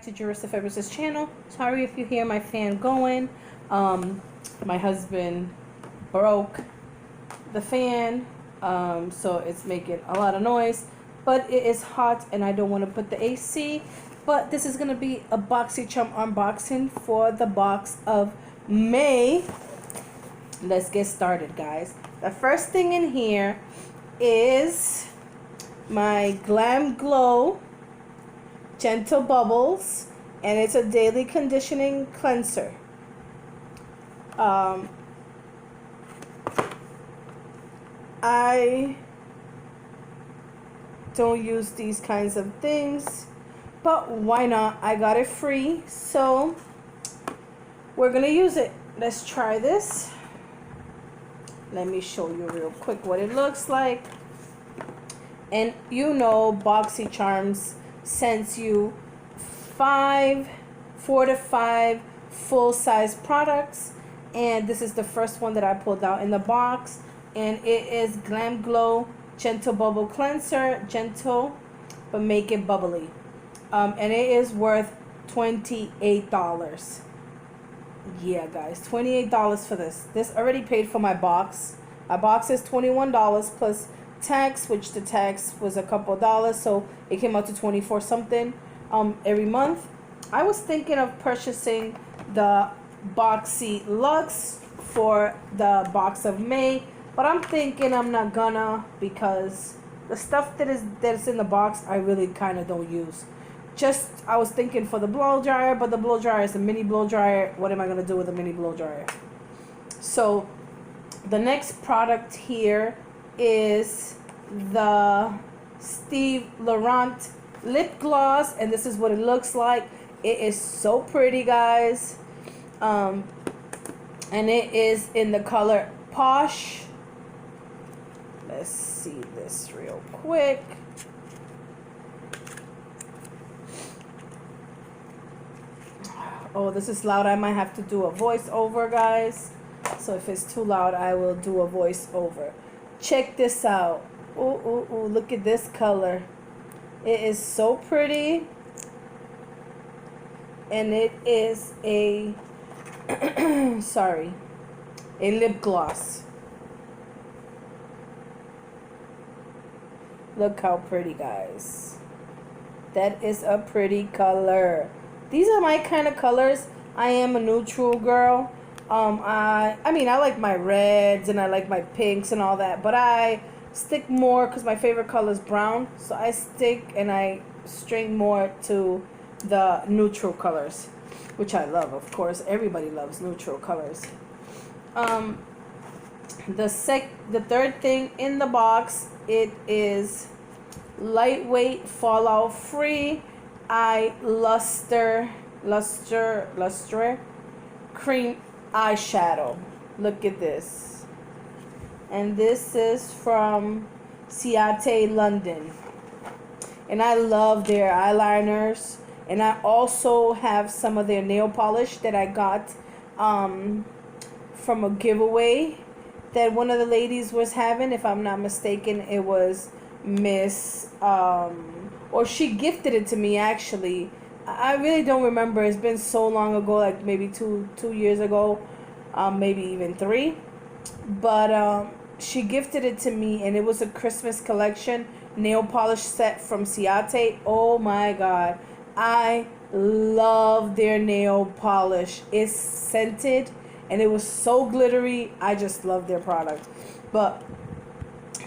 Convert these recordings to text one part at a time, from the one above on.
to Jurista Fabrics' channel. Sorry if you hear my fan going. My husband broke the fan, so it's making a lot of noise. But it is hot and I don't want to put the AC. But this is going to be a Boxy Charm unboxing for the box of May. Let's get started, guys. The first thing in here is my Glam Glow Gentle Bubbles, and it's a daily conditioning cleanser. I don't use these kinds of things, but why not? I got it free, so we're gonna use it. Let's try this. Let me show you real quick what it looks like. And you know, Boxy Charms sends you 4 to 5 full-size products, and this is the first one that I pulled out in the box, and it is Glam Glow Gentle Bubble Cleanser. Gentle, but make it bubbly. And it is worth $28. Yeah, guys, $28 for this. This already paid for my box. My box is $21 plus tax, which the tax was a couple dollars, so it came out to 24 something every month. I was thinking of purchasing the Boxy Luxe for the box of May, but I'm thinking I'm not gonna, because the stuff that's in the box I really kind of don't use. I was thinking for the blow dryer, but the blow dryer is a mini blow dryer. What am I gonna do with a mini blow dryer? So the next product here is the Steve Laurent lip gloss, and this is what it looks like. It is so pretty, guys, and it is in the color Posh. Let's see this real quick. Oh, this is loud. I might have to do a voiceover, guys. So if it's too loud, I will do a voiceover. Check this out. Ooh, ooh, ooh, look at this color. It is so pretty. And it is a, sorry, a lip gloss. Look how pretty, guys. That is a pretty color. These are my kind of colors. I am a neutral girl. I mean, I like my reds and I like my pinks and all that, but I stick more, because my favorite color is brown, so I stick and I string more to the neutral colors, which I love, of course. Everybody loves neutral colors. The third thing in the box, it is lightweight, fallout free eye lustre cream eyeshadow. Look at this. And this is from Ciate London, and I love their eyeliners, and I also have some of their nail polish that I got from a giveaway that one of the ladies was having. If I'm not mistaken, it was Miss or she gifted it to me, actually. I really don't remember. It's been so long ago, like maybe two years ago, maybe even 3. But she gifted it to me, and it was a Christmas collection nail polish set from Ciate. Oh my God, I love their nail polish. It's scented and it was so glittery. I just love their product. But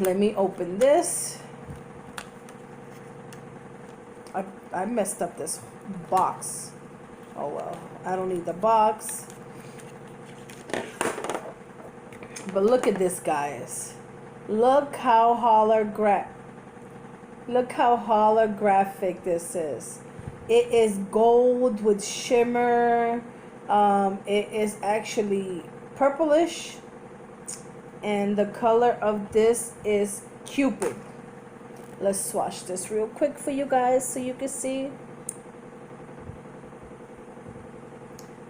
let me open this. I messed up this box. Oh well, I don't need the box. But look at this, guys. Look how holographic this is. It is gold with shimmer. It is actually purplish, and the color of this is Cupid. Let's swatch this real quick for you guys so you can see.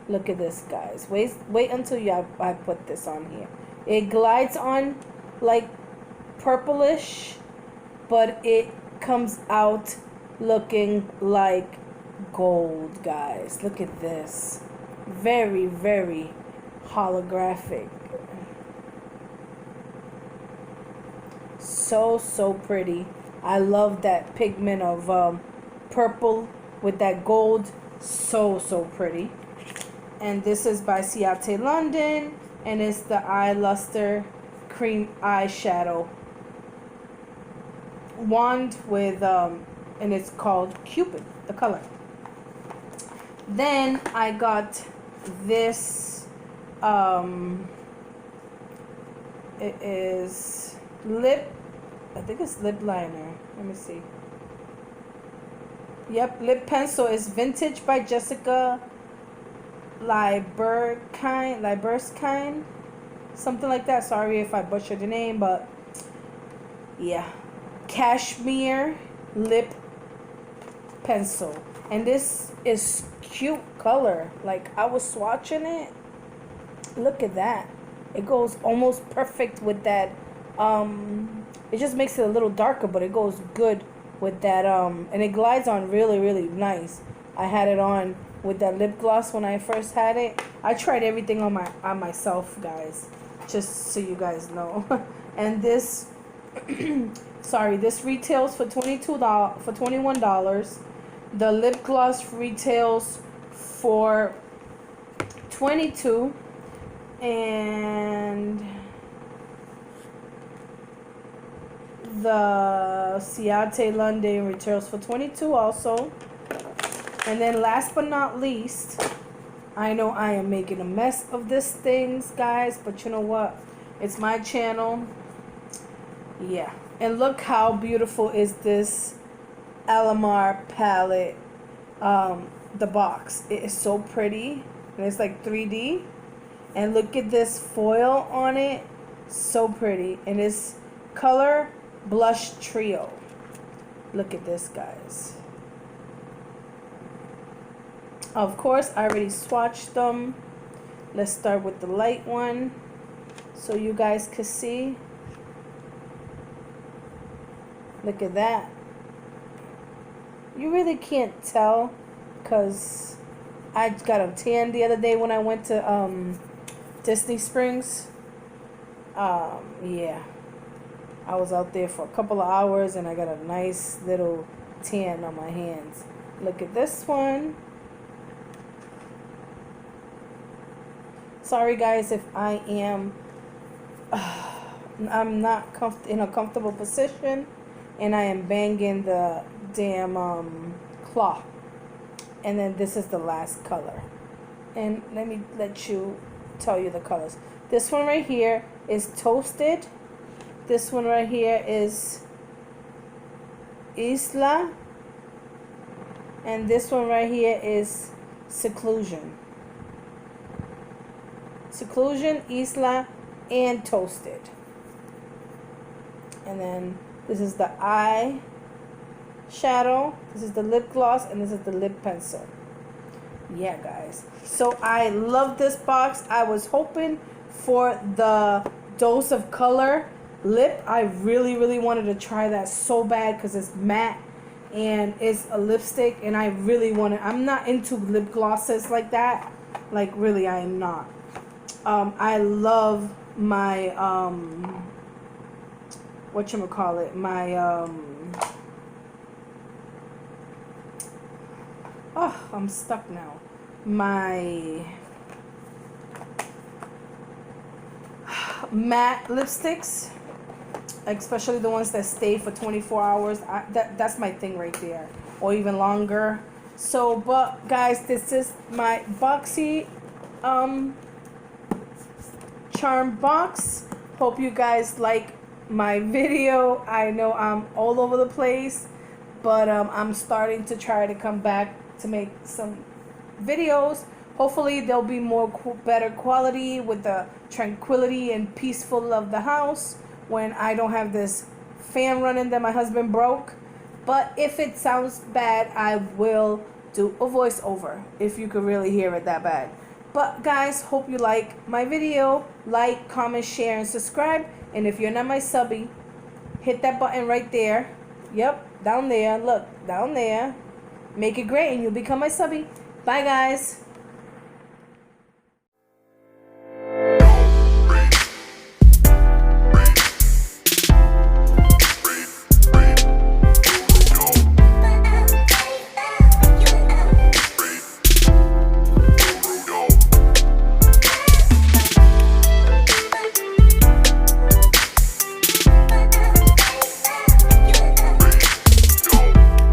Look at this, guys. Wait until I put this on here. It glides on like purplish, but it comes out looking like gold, guys. Look at this. Very, very holographic. So pretty. I love that pigment of purple with that gold. So pretty. And this is by Ciate London, and it's the Eye Luster Cream Eyeshadow wand with and it's called Cupid, the color. Then I got this it is I think it's lip liner. Let me see. Yep, lip pencil is vintage by Jessica Liberskine, something like that. Sorry if I butchered the name, but yeah, cashmere lip pencil, and this is cute color. Like, I was swatching it. Look at that. It goes almost perfect with that. It just makes it a little darker, but it goes good with that. And it glides on really nice. I had it on with that lip gloss when I first had it. I tried everything on myself, guys, just so you guys know. And this sorry, this retails for $21. The lip gloss retails for $22, and the Ciate London retails for $22 also. And then last but not least, I know I am making a mess of this things, guys, but you know what? It's my channel. Yeah. And look how beautiful is this Alamar palette. The box. It is so pretty. And it's like 3D. And look at this foil on it. So pretty. And it's color blush trio. Look at this, guys. Of course, I already swatched them. Let's start with the light one so you guys can see. Look at that. You really can't tell because I got a tan the other day when I went to Disney Springs. Yeah. I was out there for a couple of hours and I got a nice little tan on my hands. Look at this one. Sorry guys if I am I'm not in a comfortable position and I am banging the damn cloth. And then this is the last color. And let me tell you the colors. This one right here is Toasted. This one right here is Isla. And this one right here is Seclusion. Seclusion, Isla, and Toasted. And then this is the eye shadow, this is the lip gloss, and this is the lip pencil. Yeah, guys. So I love this box. I was hoping for the Dose of Color lip. I really wanted to try that so bad because it's matte and it's a lipstick, and I really wanted. I'm not into lip glosses like that. Like, really, I am not. I love my whatchamacallit, my oh, I'm stuck now. My matte lipsticks, especially the ones that stay for 24 hours. That's my thing right there, or even longer. So, but guys, this is my Boxy Charm box. Hope you guys like my video. I know I'm all over the place, but I'm starting to try to come back to make some videos. Hopefully they'll be more better quality with the tranquility and peaceful of the house when I don't have this fan running that my husband broke. But if it sounds bad, I will do a voiceover if you could really hear it that bad. But guys, hope you like my video. Like, comment, share, and subscribe. And if you're not my subby, hit that button right there. Yep, down there. Look, down there. Make it great and you'll become my subby. Bye, guys.